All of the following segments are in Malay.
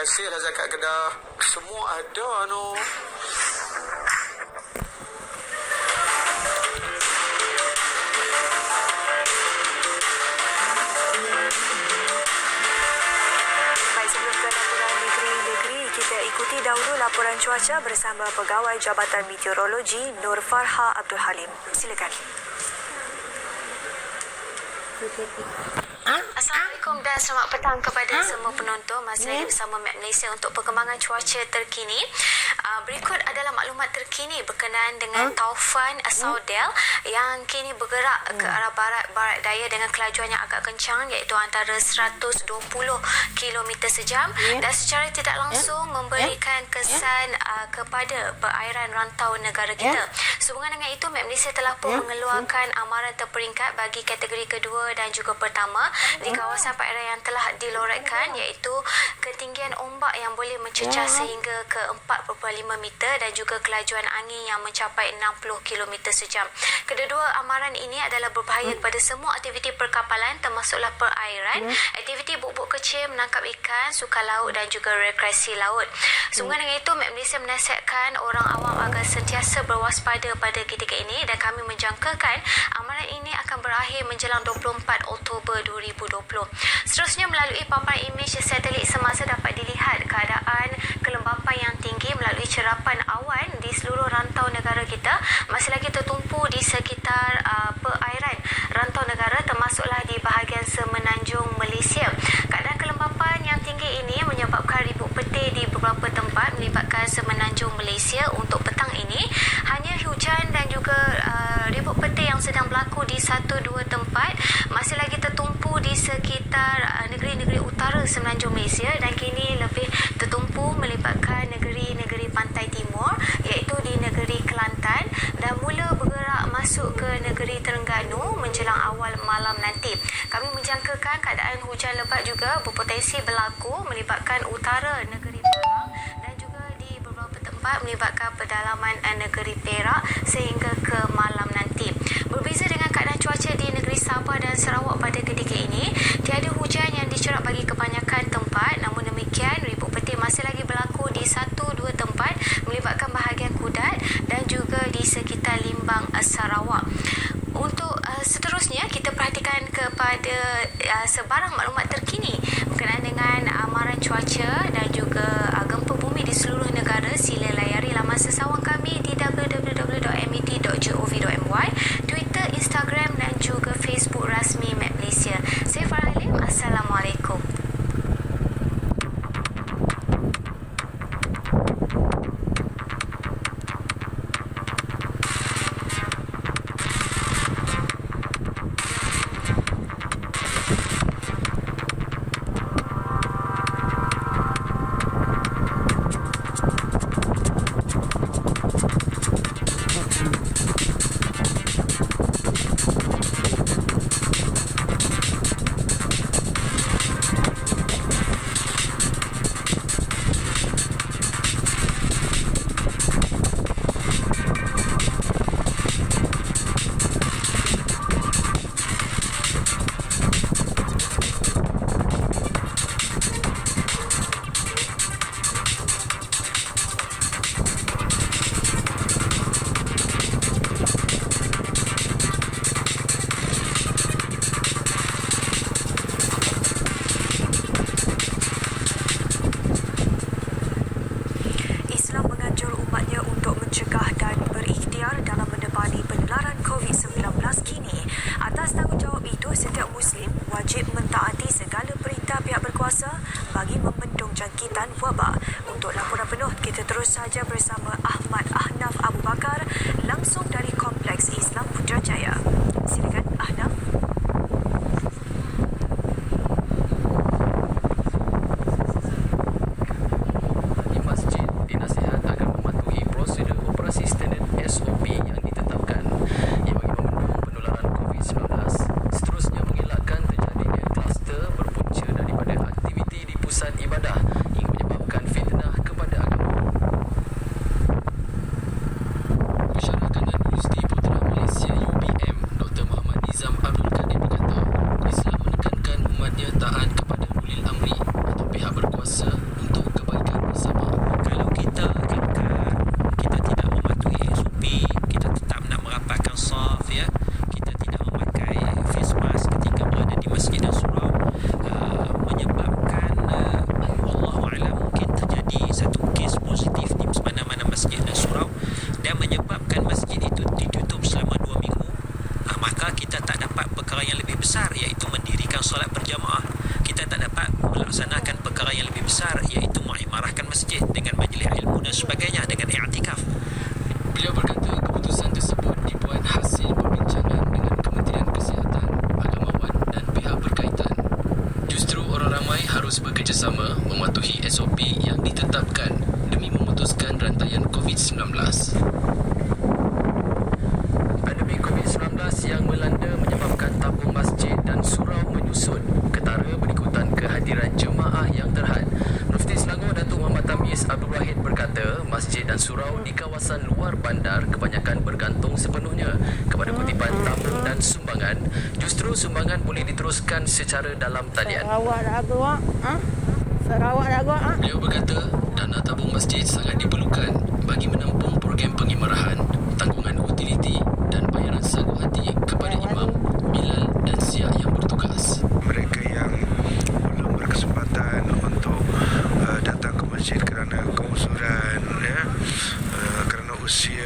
kasih lah zakat Kedah. Semua ada no. Ikuti dahulu laporan cuaca bersama Pegawai Jabatan Meteorologi Nur Farha Abdul Halim. Silakan. Assalamualaikum dan selamat petang kepada semua penonton. Masih lagi bersama Map Malaysia untuk perkembangan cuaca terkini. Berikut adalah maklumat terkini berkenaan dengan taufan Saudel yang kini bergerak ke arah barat daya dengan kelajuan yang agak kencang, iaitu antara 120 km sejam dan secara tidak langsung memberikan kesan kepada perairan rantau negara kita. Sehubungan dengan itu, Map Malaysia telah pun mengeluarkan amaran terperingkat bagi kategori kedua dan juga pertama di kawasan perairan yang telah dilorotkan, iaitu ketinggian ombak yang boleh mencecah sehingga ke 4.5 meter dan juga kelajuan angin yang mencapai 60 km sejam. Kedua-dua amaran ini adalah berbahaya kepada semua aktiviti perkapalan termasuklah perairan, aktiviti buk-buk kecil, menangkap ikan, sukan laut dan juga rekreasi laut. Sehubungan dengan itu, Map Malaysia menasihatkan orang awam agar sentiasa berwaspada pada ketika ini dan kami menjangkakan amaran ini akan berakhir menjelang 24 Oktober 2020. Seterusnya, melalui paparan imej satelit semasa dapat dilihat keadaan kelembapan yang tinggi melalui cerapan awan di seluruh rantau negara kita masih lagi tertumpu di sekitar perairan rantau negara termasuklah di bahagian semenanjung Malaysia. Keadaan kelembapan yang tinggi ini menyebabkan ribut petir di beberapa tempat melibatkan semenanjung Malaysia. Untuk petang ini, hanya hujan dan juga ribut petir yang sedang berlaku di 1-2 tempat masih lagi tertumpu di sekitar negeri-negeri utara semenanjung Malaysia dan kini lebih tertumpu melibatkan negeri-negeri pantai timur, iaitu di negeri Kelantan dan mula bergerak masuk ke negeri Terengganu menjelang awal malam nanti. Kami menjangkakan keadaan hujan lebat juga berpotensi berlaku melibatkan utara negeri Perak dan juga di beberapa tempat melibatkan pedalaman negeri Perak sehingga ke malam nanti. Berbeza dengan keadaan cuaca di negeri Sabah dan Sarawak pada ketika ini, tiada hujan yang dicerap bagi kebanyakan tempat. Namun demikian, ribut petir masih lagi berlaku di 1-2 tempat melibatkan bahagian Kudat dan juga di sekitar Limbang, Sarawak. Untuk seterusnya, kita perhatikan kepada sebarang maklumat terkini berkenaan dengan amaran cuaca dan juga gempa bumi di seluruh negara. Sila layari laman sesawang kami di www.met.gov.my, Twitter, Instagram dan juga Facebook rasmi Map Malaysia. Saya Farah Halim. Assalamualaikum. Bagi membendung jangkitan wabak. Untuk laporan penuh, kita terus saja bersama Ahmad Ahnaf Abu Bakar langsung dari Kompleks Islam Putrajaya. Silakan Ahnaf. Di masjid dinasihat agar mematuhi prosedur operasi standard SOP yang ditetapkan ia bagi membendung penularan COVID-19. Seterusnya, mengelakkan terjadinya kluster berpunca daripada aktiviti di pusat ibadah hingga menyebabkan fitnah kepada agama. besar iaitu mendirikan solat berjamaah. Kita tak dapat melaksanakan perkara yang lebih besar iaitu mengimarahkan masjid dengan majlis ilmu dan sebagainya dengan i'tikaf. Beliau berkata keputusan tersebut dibuat hasil perbincangan dengan Kementerian Kesihatan, Agamawan dan pihak berkaitan. Justru orang ramai harus bekerjasama mematuhi SOP yang ditetapkan demi memutuskan rantaian COVID-19. Pandemik COVID-19 yang melanda menyebabkan tabung masjid dan surau menyusut. Ketara berikutan kehadiran jemaah yang terhad. Mufti Selangor Datuk Muhammad Tamiz Abdul Wahid berkata, masjid dan surau di kawasan luar bandar kebanyakan bergantung sepenuhnya kepada kutipan tabung dan sumbangan. Justru sumbangan boleh diteruskan secara dalam talian. Beliau berkata, dana tabung masjid sangat diperlukan bagi menampung program pengimarahan, tanggungan utiliti dan bayaran sagu hati kepada imam, bilal dan siak yang bertugas. Mereka yang belum berkesempatan untuk datang ke masjid kerana keuzuran, kerana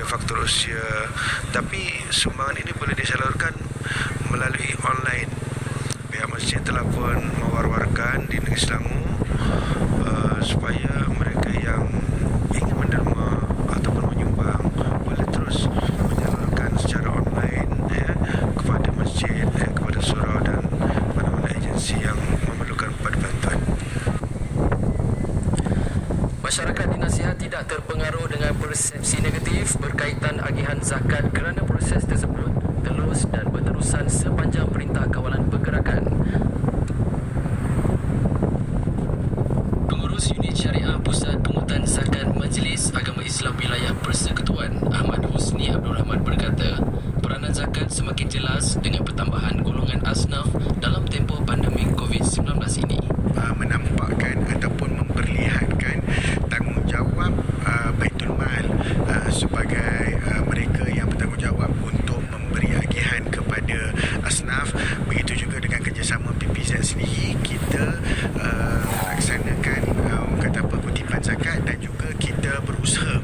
faktor usia, tapi sumbangan ini boleh disalurkan melalui online. Pihak masjid telah pun mewar-warkan di negeri Selangor supaya mereka yang ingin menderma ataupun menyumbang boleh terus menyalurkan secara online kepada masjid, kepada surau dan mana-mana agensi yang memerlukan bantuan. Masyarakat dinasihat tidak terpengaruh dengan persepsi negatif berkaitan agihan zakat kerana proses tersebut telus dan berterusan sepanjang Perintah Kawalan Pergerakan. Pengurus Unit Syariah Pusat Pungutan Zakat Majlis Agama Islam Wilayah Persekutuan Ahmad Husni Abdul Rahman berkata, peranan zakat semakin jelas dengan pertambahan golongan asnaf dalam tempoh pandemik COVID-19 ini. Menampakkan ataupun memperlihatkan tanggungjawab Baitul Mal sebagai mereka yang bertanggungjawab untuk memberi agihan kepada asnaf. Begitu juga dengan kerjasama PPZ sendiri, kita melaksanakan kutipan zakat dan juga kita berusaha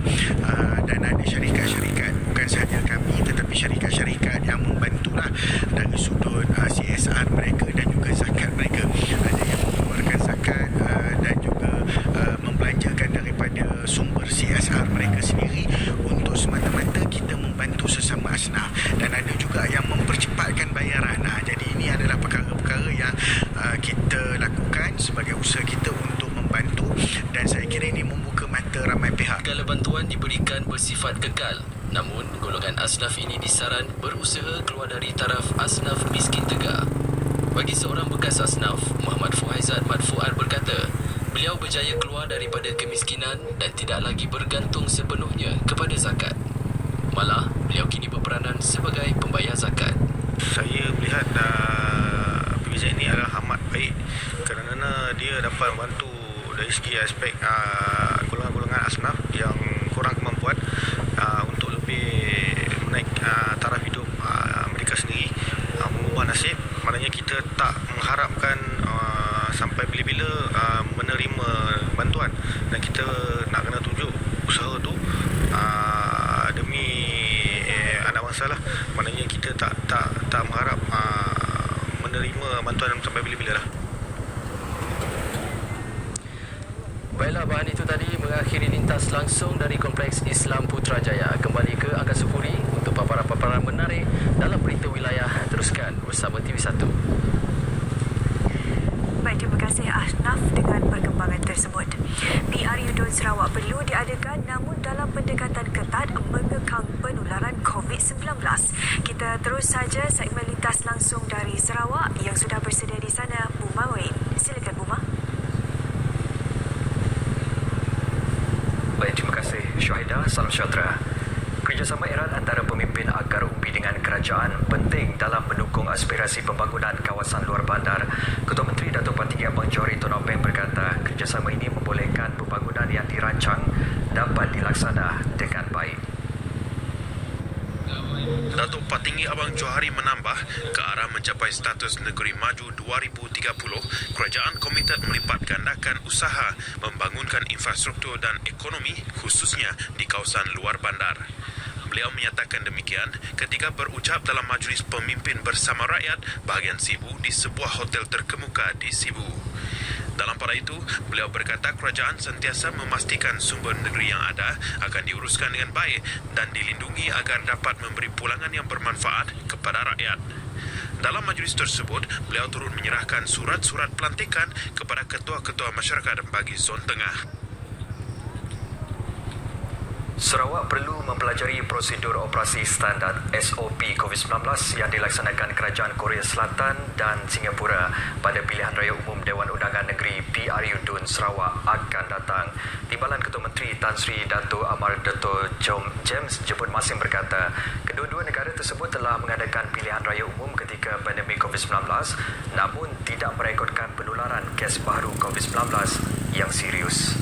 dan ada syarikat-syarikat, bukan sahaja kami tetapi syarikat-syarikat yang membantulah dari sudut CSR mereka dan juga zakat mereka. Ada yang mengeluarkan zakat dan juga membelanjakan daripada sumber CSR mereka sendiri untuk semata-mata kita membantu sesama asnaf, dan ada juga yang mempercepatkan bayaran. Jadi ini adalah perkara-perkara yang kita lakukan sebagai usaha kita untuk membantu, dan saya kira ini membuka mata ramai pihak. Segala bantuan diberikan bersifat kekal, namun golongan asnaf ini disaran berusaha keluar dari taraf asnaf miskin tegar. Bagi seorang bekas asnaf, Muhammad Fuhaizat Mat Fuad berkata, beliau berjaya keluar daripada kemiskinan dan tidak lagi bergantung sepenuhnya kepada zakat. Malah, beliau kini berperanan sebagai pembayar zakat. Saya melihat PBZ ini adalah amat baik kerana dia dapat membantu dari segi aspek golongan-golongan asnaf yang kurang kemampuan untuk lebih menaik taraf hidup mereka sendiri, mengubah nasib. Maknanya kita tak mengharapkan sampai bila-bila menerima bantuan, dan kita nak kena tunjuk usaha tu demi anak bangsa lah. Maknanya kita tak mengharap menerima bantuan sampai bila-bila lah. Baiklah, bahan itu tadi mengakhiri lintas langsung dari Kompleks Islam Putrajaya. Kembali ke Angkasa Puri untuk paparan-paparan menarik dalam berita wilayah. Teruskan bersama TV1. Baik, terima kasih Ashnaf dengan perkembangan tersebut. PRU Dun Sarawak perlu diadakan namun dalam pendekatan ketat mengekang penularan COVID-19. Kita terus saja segmen lintas langsung dari Sarawak yang sudah bersedia di sana, Buma Wain. Silakan Buma. Baik, terima kasih Syahidah. Salam sejahtera. Kerjasama erat antara pemimpin Akar Umbi dengan kerajaan penting dalam mendukung aspirasi pembangunan kawasan luar bandar. Ketua Menteri Datuk Patinggi Abang Johari Tun Openg berkata kerjasama ini membolehkan pembangunan yang dirancang dapat dilaksana dengan baik. Datuk Patinggi Abang Johari menambah ke arah mencapai status negeri maju 2030, kerajaan komited melipat gandakan usaha membangunkan infrastruktur dan ekonomi khususnya di kawasan luar bandar. Beliau menyatakan demikian ketika berucap dalam majlis pemimpin bersama rakyat bahagian Sibu di sebuah hotel terkemuka di Sibu. Dalam pada itu, beliau berkata kerajaan sentiasa memastikan sumber negeri yang ada akan diuruskan dengan baik dan dilindungi agar dapat memberi pulangan yang bermanfaat kepada rakyat. Dalam majlis tersebut, beliau turut menyerahkan surat-surat pelantikan kepada ketua-ketua masyarakat bagi Zon Tengah. Sarawak perlu mempelajari prosedur operasi standard SOP COVID-19 yang dilaksanakan Kerajaan Korea Selatan dan Singapura pada pilihan raya umum Dewan Undangan Negeri PRU Dun Sarawak akan datang. Timbalan Ketua Menteri Tan Sri Dato' Amar Dato' James Jepun Masing berkata, kedua-dua negara tersebut telah mengadakan pilihan raya umum ketika pandemik COVID-19 namun tidak merekodkan penularan kes baru COVID-19 yang serius.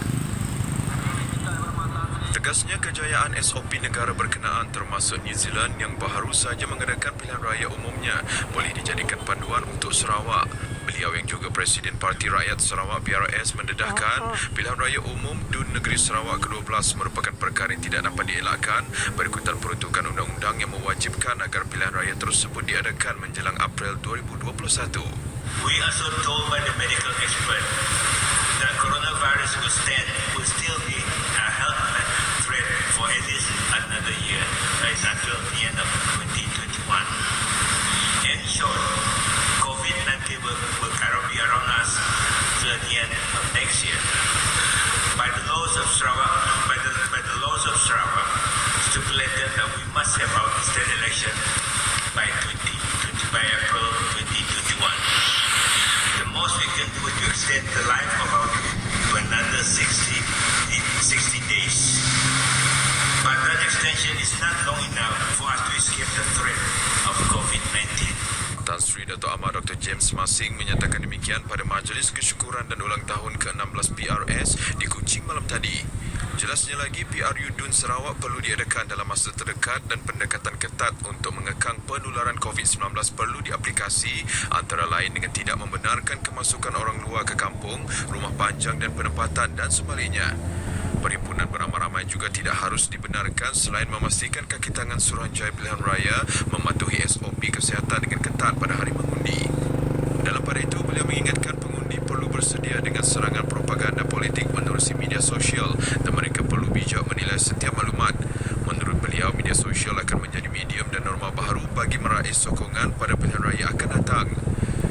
Tegasnya kejayaan SOP negara berkenaan termasuk New Zealand yang baru saja mengadakan pilihan raya umumnya boleh dijadikan panduan untuk Sarawak. Beliau yang juga Presiden Parti Rakyat Sarawak PRS mendedahkan pilihan raya umum Dun Negeri Sarawak ke-12 merupakan perkara yang tidak dapat dielakkan berikutan peruntukan undang-undang yang mewajibkan agar pilihan raya tersebut diadakan menjelang April 2021. We also told by the medical expert that coronavirus will still be a health threat for at least another year, that is until the end of 2021. In short, COVID-19 will be around us till the end of next year. By the laws of Sarawak, stipulated that we must have our state election by April 2021. The most we can do is to extend the life of our to another 60 days. But that extension is not long enough for us to escape the threat of COVID-19. Tan Sri Dato' Amar Dr. James Masing menyatakan demikian pada majlis kesyukuran dan ulang tahun ke-16 PRS di Kuching malam tadi. Jelasnya lagi, PRU Dun Sarawak perlu diadakan dalam masa terdekat dan pendekatan ketat untuk mengekang penularan COVID-19 perlu diaplikasi antara lain dengan tidak membenarkan kemasukan orang luar ke kampung, rumah panjang dan penempatan dan sebaliknya. Perhimpunan beramai-ramai juga tidak harus dibenarkan selain memastikan kaki tangan Suruhanjaya Pilihan Raya mematuhi SOP kesihatan dengan ketat pada hari mengundi. Dalam pada itu, beliau mengingatkan pengundi perlu bersedia dengan serangan propaganda politik menerusi media sosial dan mereka perlu bijak menilai setiap maklumat. Menurut beliau, media sosial akan menjadi medium dan norma baru bagi meraih sokongan pada pilihan raya akan datang.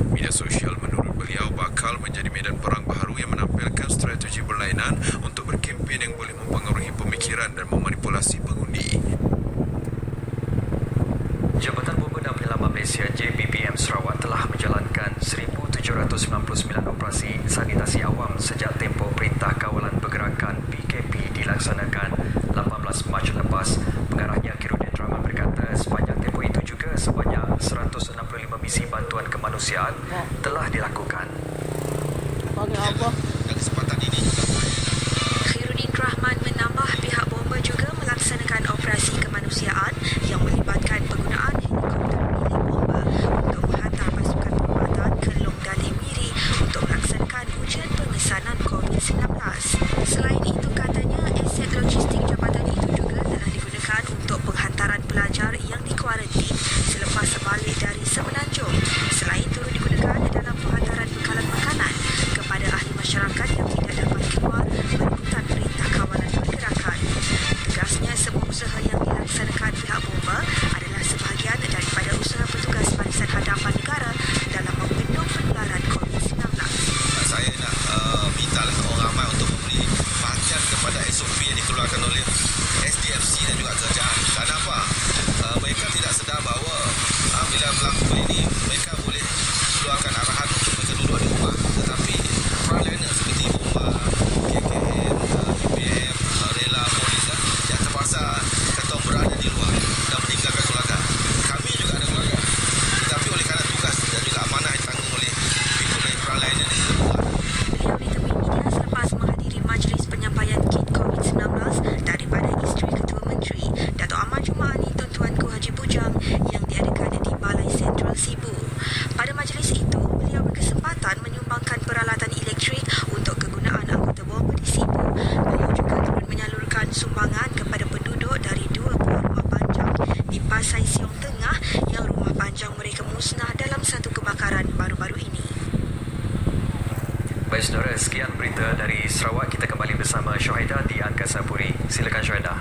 Media sosial menurut beliau bakal menjadi medan perang baru yang menampilkan strategi berlainan untuk berkempen yang boleh mempengaruhi pemikiran dan memanipulasi pengundi. Jabatan Bomba dan Penyelamat Malaysia JBPM Sarawak telah menjalankan 1,799 operasi sanitasi awam sejak tempoh Perintah Kawalan Pergerakan PKP dilaksanakan 18 Mac lepas. Pengarahnya Kirudin Rahman berkata sepanjang tempoh itu juga sebanyak 165 misi bantuan kemanusiaan telah dilakukan. Khairuddin Rahman menambah pihak Bomba juga melaksanakan operasi kemanusiaan yang melibatkan penggunaan helikopter milik Bomba untuk menghantar pasukan perkhidmatan ke Long Dali Miri untuk melaksanakan ujian pengesanan COVID-19. Selain itu, katanya aset logistik jabatan itu juga telah digunakan untuk penghantaran pelajar yang dikuarantin selepas balik dari Semenanjung. Selain turut digunakan dalam penghantaran bekalan makanan kepada ahli masyarakat Pasai Siong Tengah yang rumah panjang mereka musnah dalam satu kebakaran baru-baru ini. Baik saudara, sekian berita dari Sarawak. Kita kembali bersama Syuhaida di Angkasa Puri. Silakan Syuhaida.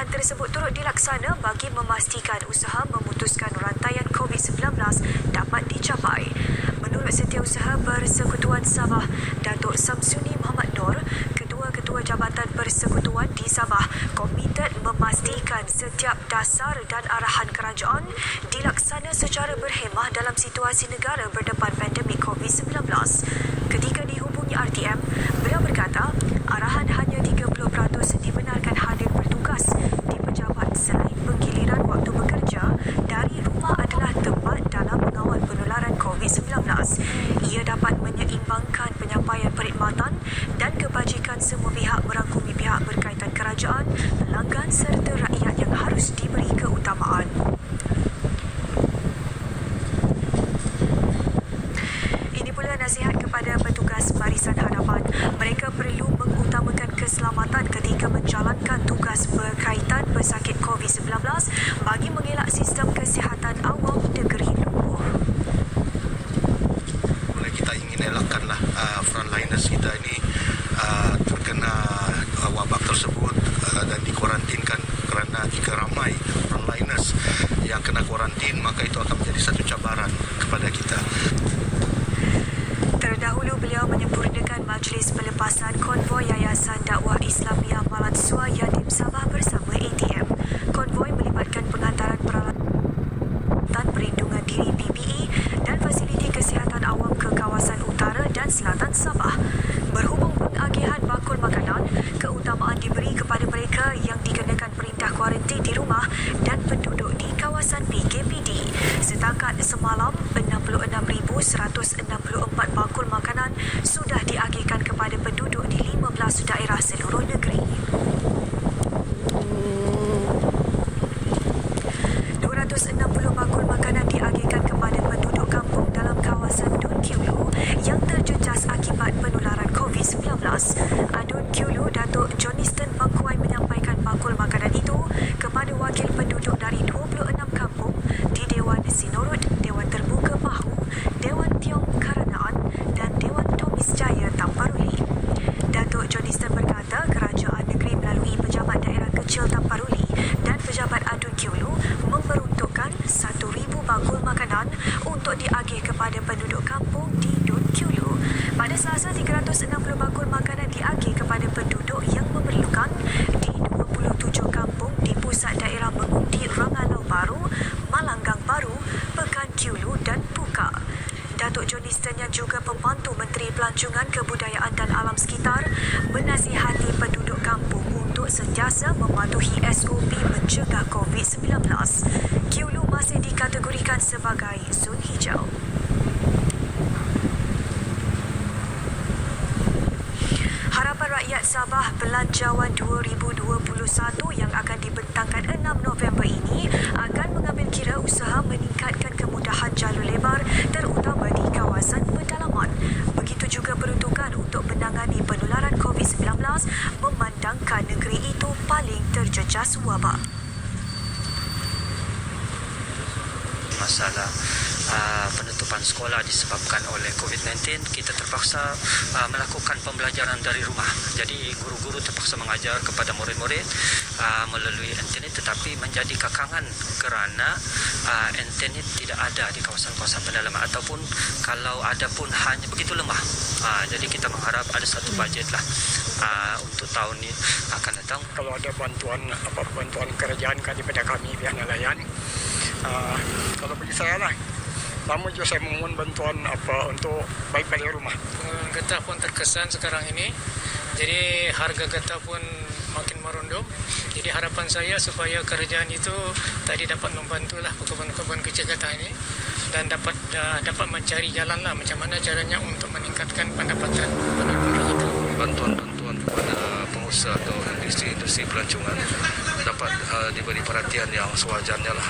Tersebut turut dilaksana bagi memastikan usaha memutuskan rantaian COVID-19 dapat dicapai. Menurut Setiausaha Persekutuan Sabah, Datuk Samsuni Muhammad Nur, Ketua-Ketua Jabatan Persekutuan di Sabah komited memastikan setiap dasar dan arahan kerajaan dilaksana secara berhemah dalam situasi negara berdepan pandemik COVID-19. Ketika dihubungi RTM, beliau berkata arahan hanya 30% dibenarkan hadir bertugas di pejabat selain penggiliran waktu bekerja dari rumah adalah tempat dalam mengawal penularan COVID-19. Ia dapat menyeimbangkan penyampaian perkhidmatan dan kebajikan semua pihak merangkumi pihak berkaitan kerajaan, pelanggan serta rakyat yang harus diberi keutamaan. Ini pula nasihat kepada petugas barisan hadapan. Mereka perlu mengutamakan keselamatan ketika menjalankan tugas berkaitan pesakit COVID-19 bagi mengelak sistem kesihatan awam negeri lumpuh. Kita ingin elakkanlah frontliners kita ini terkena wabak tersebut dan dikuarantinkan, kerana jika ramai frontliners yang kena kuarantin, maka itu akan menjadi satu cabaran kepada kita. Terdahulu beliau menyempurnakan majlis pelepasan konvoi Yayasan Dakwah Islamiyah Malan Sua Yatim Sabah bersama ATM. Konvoi melibatkan penghantaran peralatan perlindungan diri PPE dan fasiliti kesihatan awam ke kawasan utara dan selatan Sabah. Berhubung pengagihan bakul makanan, keutamaan diberi kepada mereka yang dikenakan perintah kuarantin di rumah dan penduduk di kawasan PKPD. Setakat semalam, 66,164 bakul makanan sudah diagihkan kepada penduduk di 15 daerah seluruh negeri. 260 bakul makanan diagihkan kepada penduduk kampung dalam kawasan Dun Kiulu yang terjejas akibat penularan COVID-19. Adun Kiulu, Datuk Johniston Bangkuai menyampaikan bakul makanan itu kepada wakil penduduk dari 26 kampung di Dewan Sinorud, Dewan Terbuka Pahu, Dewan Tiong Karanaan dan Dewan Tomis Jaya Tamparuli. Datuk Johniston berkata kerajaan negeri melalui pejabat daerah kecil Tamparuli dan pejabat Adun Kiulu memperuntukkan 1,000 bakul makanan untuk diagih kepada penduduk kampung di Dun Kiulu. Pada Selasa, 360 bakul makanan diagih kepada penduduk yang memerlukan di 27 kampung di pusat daerah mengundi Rangalau Baru, Malanggang Baru, Pekan Kiulu dan Puka. Datuk Johniston yang juga pembantu Menteri Pelancongan Kebudayaan dan Alam Sekitar menasihati penduduk kampung untuk sentiasa mematuhi SOP mencegah COVID-19. Kiulu masih dikategorikan sebagai zon hijau. Harapan Rakyat Sabah Belanjawan 2021 yang akan dibentangkan 6 November ini akan mengambil kira usaha meningkatkan kemudahan jalur lebar terutama di kawasan pedalaman. Begitu juga peruntukan untuk menangani penularan ketika negeri itu paling terjejas wabak. Masalah penutupan sekolah disebabkan oleh COVID-19, kita terpaksa melakukan pembelajaran dari rumah. Jadi guru-guru terpaksa mengajar kepada murid-murid melalui internet, tetapi menjadi kekangan kerana internet tidak ada di kawasan-kawasan pedalaman, ataupun kalau ada pun hanya begitu lemah. Jadi kita mengharap ada satu bajet lah untuk tahun ini akan datang. Kalau ada bantuan kerajaan daripada kami pihak nelayan, kalau bagi saya lah, lama juga saya memohon bantuan untuk baik balik rumah. Getah pun terkesan sekarang ini, jadi harga getah pun makin merundum. Jadi harapan saya supaya kerajaan itu tadi dapat membantulah pekebun-kebun kecil getah ini dan dapat mencari jalan lah macam mana caranya untuk meningkatkan pendapatan penduduk itu. Bantuan-bantuan kepada pengusaha atau industri pelancongan dapat diberi perhatian yang sewajarnya lah.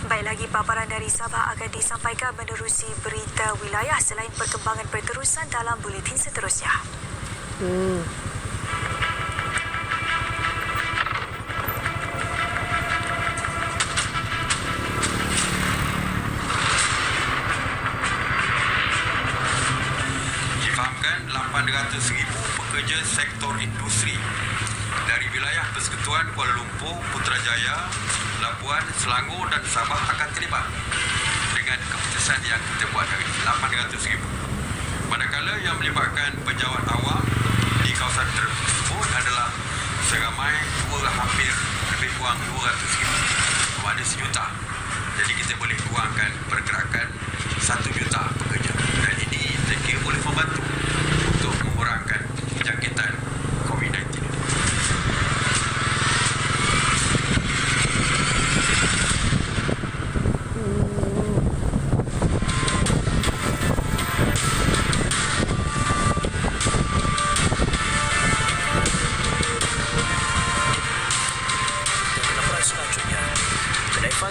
Baik, lagi paparan dari Sabah akan disampaikan menerusi berita wilayah selain perkembangan berterusan dalam buletin seterusnya. Difahamkan 800,000 pekerja sektor industri dari wilayah Persekutuan Kuala Lumpur, Putrajaya, Labuan, Selangor dan Sabah akan terlibat dengan keputusan yang kita buat hari ini, 800,000. Manakala yang melibatkan pejabat awam di kawasan tersebut adalah seramai hampir lebih kurang 200,000, ada 1 juta. Jadi kita boleh kurangkan pergerakan 1 juta pekerja, dan ini saya kira boleh membantu untuk mengurangkan jangkitan COVID-19.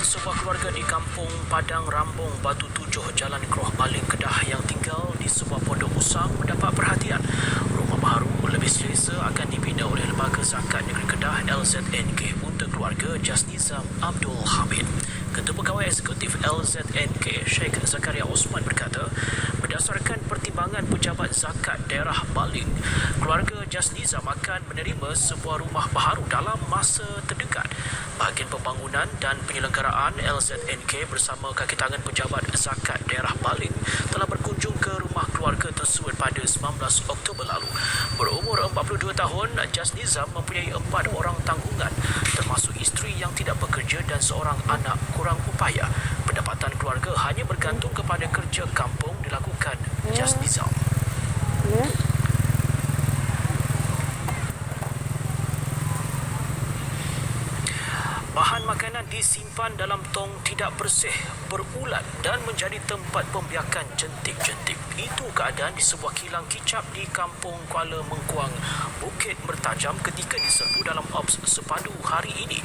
Sebuah keluarga di Kampung Padang Rambung, Batu Tujuh, Jalan Keroh Baling, Kedah yang tinggal di sebuah pondok usang mendapat perhatian. Rumah baru lebih selesa akan dibina oleh Lembaga Zakat Negeri Kedah LZNK untuk keluarga Jasnizam Abdul Hamid. Ketua Pegawai Eksekutif LZNK Sheikh Zakaria Osman berkata, berdasarkan pertimbangan Pejabat Zakat Daerah Baling, keluarga Jasnizam akan menerima sebuah rumah baharu dalam masa terdekat. Bahagian pembangunan dan penyelenggaraan LZNK bersama kaki tangan Pejabat Zakat Daerah Baling telah berkunjung ke rumah keluarga tersebut pada 19 Oktober lalu. Berumur 42 tahun, Jasnizam mempunyai 4 orang tanggungan, termasuk isteri yang tidak bekerja dan seorang anak kurang upaya. Pendapatan keluarga hanya bergantung kepada kerja kampung dilakukan Jasnizam. Bahan makanan disimpan dalam tong tidak bersih, berulat dan menjadi tempat pembiakan jentik-jentik. Itu keadaan di sebuah kilang kicap di Kampung Kuala Mengkuang, Bukit Mertajam ketika diserbu dalam Ops Sepadu hari ini.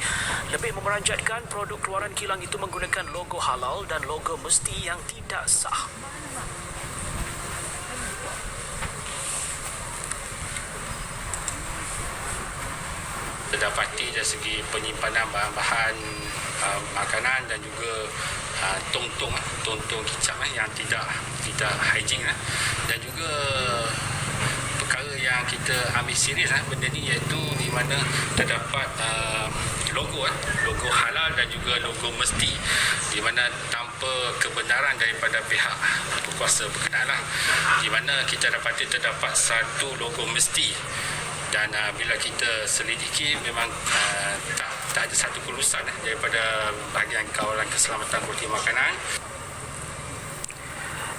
Lebih memeranjatkan, produk keluaran kilang itu menggunakan logo halal dan logo mesti yang tidak sah. Terdapati dari segi penyimpanan bahan-bahan makanan dan juga tong-tong kicap yang tidak hygiene, dan juga perkara yang kita ambil serius benda ni, iaitu di mana terdapat logo halal dan juga logo mesti, di mana tanpa kebenaran daripada pihak berkuasa berkenaan di mana kita dapati terdapat satu logo mesti. Dan bila kita selidiki, memang tak ada satu kelulusan daripada bahagian kawalan keselamatan kualiti makanan.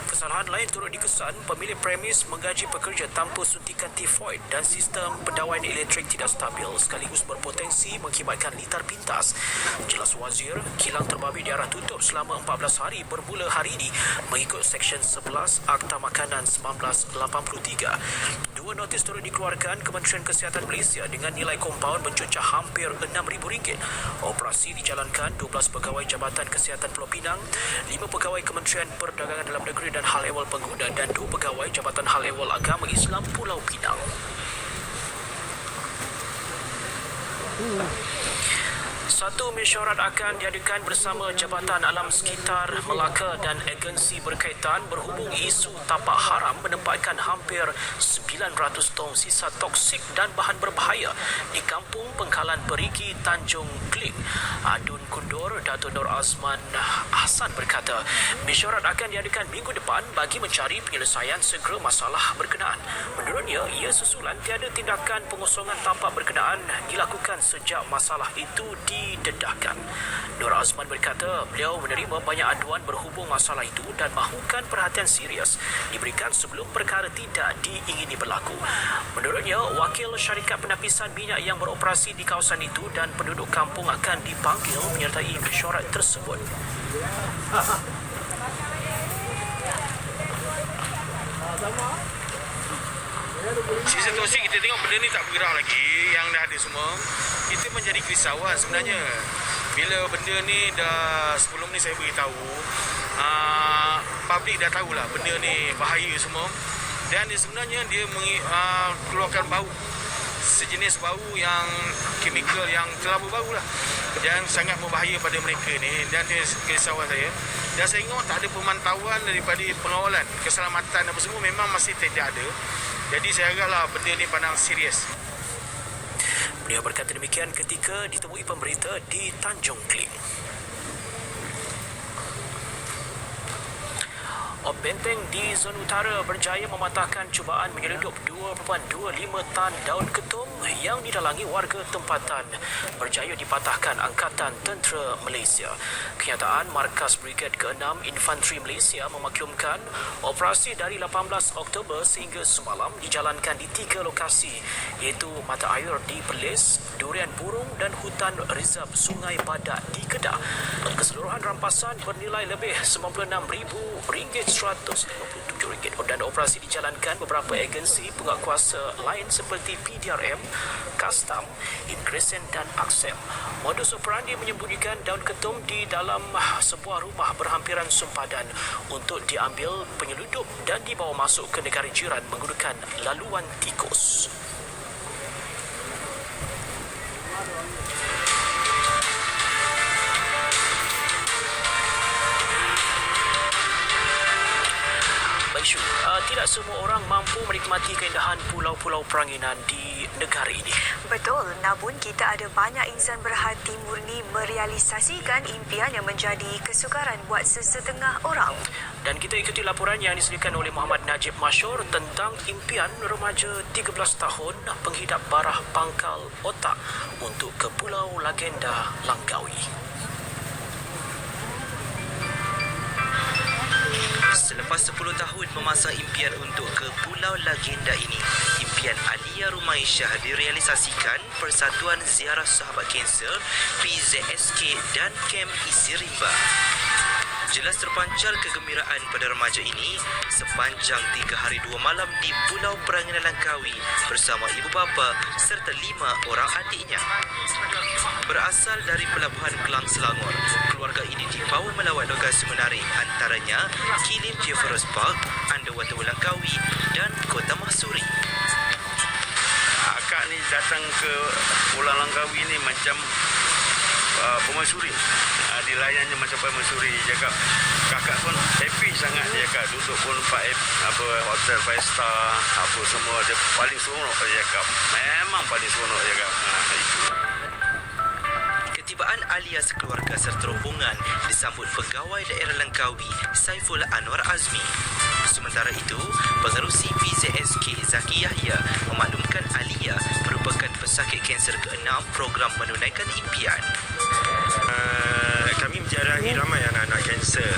Kesalahan lain turut dikesan pemilik premis menggaji pekerja tanpa suntikan tifoid dan sistem pendawaian elektrik tidak stabil sekaligus berpotensi mengakibatkan litar pintas. Jelas wazir, kilang terbabit diarah tutup selama 14 hari bermula hari ini mengikut Seksyen 11 Akta Makanan 1983. 2 Sebuah notis turut dikeluarkan Kementerian Kesihatan Malaysia dengan nilai kompaun mencecah hampir RM6,000. Operasi dijalankan 12 pegawai Jabatan Kesihatan Pulau Pinang, 5 pegawai Kementerian Perdagangan Dalam Negeri dan Hal Ehwal Pengguna dan 2 pegawai Jabatan Hal Ehwal Agama Islam Pulau Pinang. Satu mesyuarat akan diadakan bersama Jabatan Alam Sekitar Melaka dan agensi berkaitan berhubung isu tapak haram menempatkan hampir 900 tong sisa toksik dan bahan berbahaya di Kampung Pengkalan Perigi, Tanjung Kling. Adun Kundur Dato' Nur Azman Hassan berkata, mesyuarat akan diadakan minggu depan bagi mencari penyelesaian segera masalah berkenaan. Menurutnya, ia susulan tiada tindakan pengosongan tapak berkenaan dilakukan sejak masalah itu didedahkan. Nur Azman berkata, beliau menerima banyak aduan berhubung masalah itu dan mahukan perhatian serius diberikan sebelum perkara tidak diingini berlaku. Menurutnya, wakil syarikat penapisan minyak yang beroperasi di kawasan itu dan penduduk kampung akan dipanggil menyertai mesyuarat tersebut. Sisa toksik kita tengok benda ni tak bergerak lagi, yang dah ada semua. Kita menjadi kerisauan sebenarnya. Bila benda ni dah sebelum ni saya beritahu, publik dah tahulah benda ni bahaya semua. Dan sebenarnya dia keluarkan bau, sejenis bau yang kimikal yang terlalu bau lah, yang sangat berbahaya pada mereka ni. Dan dia kerisauan saya. Dan saya tengok tak ada pemantauan daripada pengawalan keselamatan apa semua, memang masih tidak ada. Jadi saya haraplah benda ni pandang serius. Beliau berkata demikian ketika ditemui pemberita di Tanjung Kling. Op Benteng di Zon Utara berjaya mematahkan cubaan menyeludup 2.25 tan daun ketum yang didalangi warga tempatan. Berjaya dipatahkan Angkatan Tentera Malaysia. Kenyataan Markas Brigad ke-6 Infanteri Malaysia memaklumkan operasi dari 18 Oktober sehingga semalam dijalankan di 3 lokasi, iaitu mata air di Perlis, Durian Burung dan Hutan Rizab Sungai Badak di Kedah. Keseluruhan rampasan bernilai lebih RM96,157 dan operasi dijalankan beberapa agensi penguatkuasa lain seperti PDRM, Kastam, Imigresen dan Aksem. Modus operandi menyembunyikan daun ketum di dalam sebuah rumah berhampiran sempadan untuk diambil penyeludup dan dibawa masuk ke negara jiran menggunakan laluan tikus. Tidak semua orang mampu menikmati keindahan pulau-pulau peranginan di negara ini. Betul, namun kita ada banyak insan berhati murni merealisasikan impian yang menjadi kesukaran buat sesetengah orang. Dan kita ikuti laporan yang disediakan oleh Muhammad Najib Masyur tentang impian remaja 13 tahun penghidap barah pangkal otak untuk ke Pulau Legenda Langkawi. Selepas 10 tahun memasang impian untuk ke Pulau Legenda ini, impian Alia Rumaisyah direalisasikan Persatuan Ziarah Sahabat Kanser PZSK dan Kem Isi Rimba. Jelas terpancar kegembiraan pada remaja ini sepanjang 3 hari 2 malam di Pulau Peranginan Langkawi bersama ibu bapa serta 5 orang adiknya. Berasal dari Pelabuhan Kelang, Selangor, keluarga ini dibawa melawat lokasi menarik antaranya Kilim Forest Park, Underwater Langkawi dan Kota Mahsuri. Akak ni datang ke Pulau Langkawi ni macam pemasuri. Dilayannya macam pemasuri. Cakap kakak pun happy sangat, dia cakap. Duduk pun hotel 5 star apa semua, dia paling seronok, dia cakap. Memang paling seronok, dia cakap. Itu. Ketibaan Alia sekeluarga serta rombongan disambut Pegawai Daerah Langkawi Saiful Anwar Azmi. Sementara itu, Pengerusi PZSK Zaki Yahya memaklumkan Alia merupakan pesakit kanser ke-6 program menunaikan impian. Kami menjarahi ramai anak-anak kanser.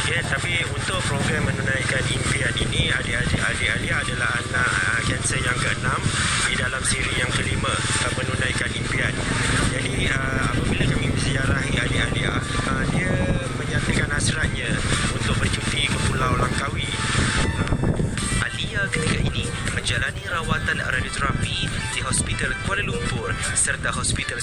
Okay, tapi untuk program menunaikan impian ini, adik-adik Alia adalah anak kanser yang ke-6 di dalam siri yang ke-5 menunaikan impian. Jadi apabila kami menziarahi adik-adik, dia menyatakan hasratnya untuk bercuti ke Pulau Langkawi. Alia ketika ini menjalani rawatan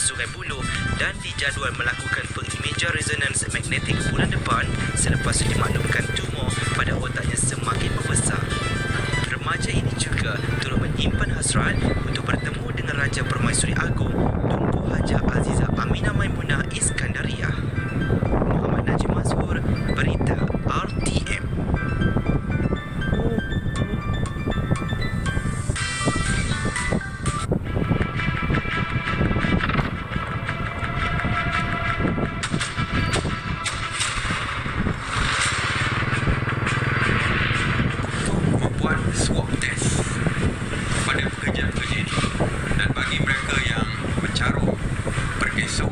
Sungai Buloh dan dijadual melakukan pengimejan resonans magnetik bulan depan selepas dimaklumkan tumor pada otaknya semakin membesar. Remaja ini juga turut menyimpan hasrat untuk bertemu dengan Raja Permaisuri Agong Tunku Haja Azizah Aminah Maimunah Iskandariah. Muhammad Najib Mazhur, Berita RTM. Swab test pada pekerja-pekerja ini, dan bagi mereka yang mencarut bergesok,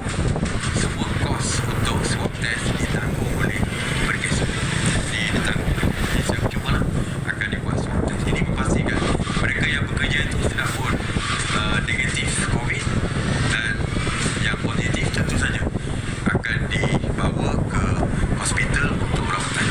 semua kos untuk swab test ditanggung oleh bergesok, ditanggung. Jadi cuma akan dibuat swab test ini memastikan mereka yang bekerja itu sudah pun negatif COVID, dan yang positif tentu saja akan dibawa ke hospital untuk rawatan.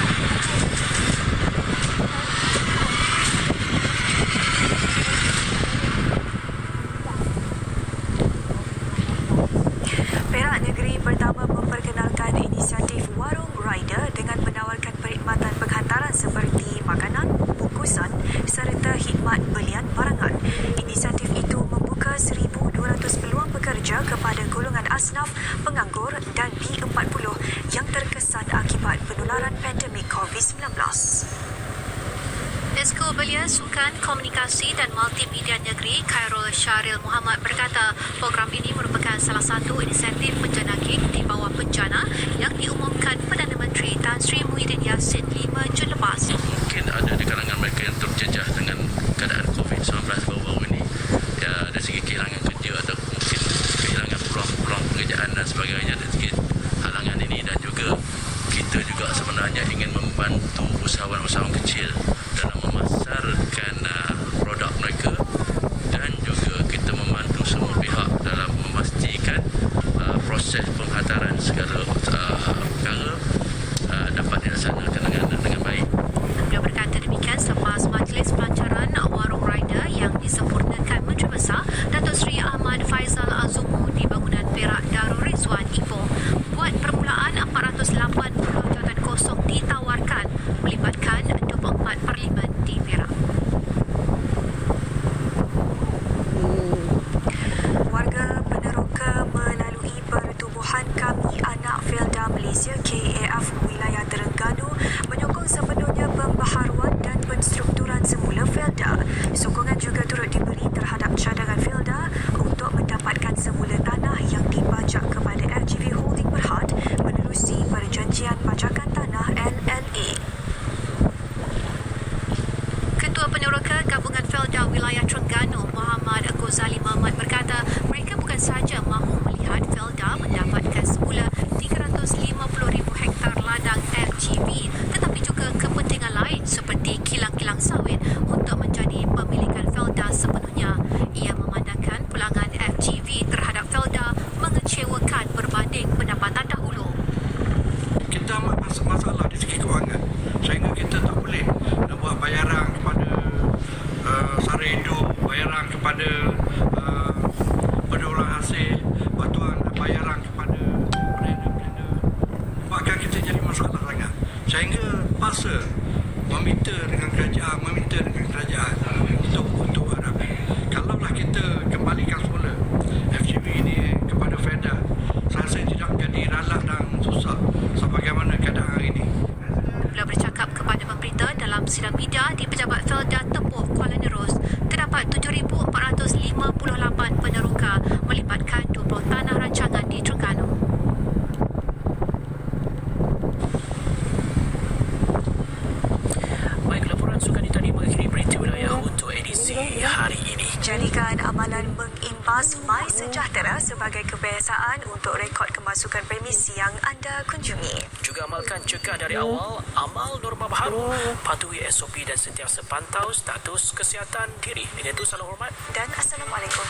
Perak Negeri pertama memperkenalkan inisiatif Warung Rider dengan menawarkan perkhidmatan penghantaran seperti makanan, bungkusan serta khidmat belian barangan. Inisiatif itu membuka 1,200 peluang pekerja kepada golongan asnaf, penganggur dan B40 yang terkesan akibat penularan pandemik COVID-19. Esko Belia Sukan Komunikasi dan Multimedia Negeri Khairul Syaril Muhammad berkata program ini merupakan salah satu inisiatif penjanakit di bawah bencana yang diumumkan Perdana Menteri Tan Sri Muhyiddin Yassin 5 Jun lepas. Mungkin ada di kalangan mereka yang terjejah dengan keadaan COVID-19 baru-baru ini, ya, dari segi kehilangan kerja atau mungkin kehilangan peluang pekerjaan dan sebagainya, dari segi halangan ini. Dan juga kita juga sebenarnya ingin membantu usahawan-usahawan kecil dalam memasarkan produk mereka, dan juga kita membantu semua pihak dalam memastikan proses penghantaran segala perkara dapat dilaksanakan dengan baik. Beliau berkata demikian selepas majlis pelancaran Warung Rider yang disempurnakan Menteri Besar Datuk Seri Ahmad Faizal Azumu di bangunan Perak Darul Rizwan Ipoh. Buat permulaan 480 jawatan kosong ditawarkan melibatkan 24 parlimen di Perak. Warga Peneroka melalui Pertubuhan Kami Anak Felda Malaysia KAF wilayah Terengganu menyokong sepenuhnya pembaharuan dan penstrukturan semula Felda. Sokongan juga turut diberi terhadap cadangan Felda untuk mendapatkan semula tanah yang dipajak kepada LGV Holding Berhad menerusi Perjanjian Pajakan Tanah LLA. Ketua Peneroka Gabungan Felda Wilayah Terengganu Muhammad Ghazali Mahmud berkata mereka bukan sahaja mahu melihat Felda mendapatkan semula 350,000 hektar ladang FGV, tetapi juga kepentingan lain seperti kilang-kilang sawit untuk menjadi pemilikan Felda sepenuhnya. Ia memandangkan pulangan FGV terhadap Felda mengecewakan berbanding pendapatan dahulu. Kita masalah di segi kewangan sehingga kita tak boleh nak buat bayaran kepada sara hidup, bayaran kepada penjualan hasil, bantuan bayaran kepada pelanda-pelanda, buatkan kita jadi masalah sangat sehingga paksa meminta dengan kerajaan untuk harap kalaulah kita kembalikan semula FGV ini kepada Felda, saya rasa tidak jadi ralak dan susah sebagaimana keadaan hari ini. Beliau bercakap kepada pemberita dalam sidang media di Pejabat Felda Tepuh Kuala Nerus, terdapat 7,458 peneroka melibatkan 20 tanah rancangan di Terengganu. Baik, laporan sukan tadi mengakhiri berita wilayah untuk edisi hari ini. Jadikan amalan mengimbas My Sejahtera sebagai kebiasaan untuk rekod kemasukan premisi yang anda kunjungi. Juga amalkan cegah dari awal, amal norma baharu, patuhi SOP dan sentiasa pantau status kesihatan diri. Dengan itu, salam hormat dan Assalamualaikum.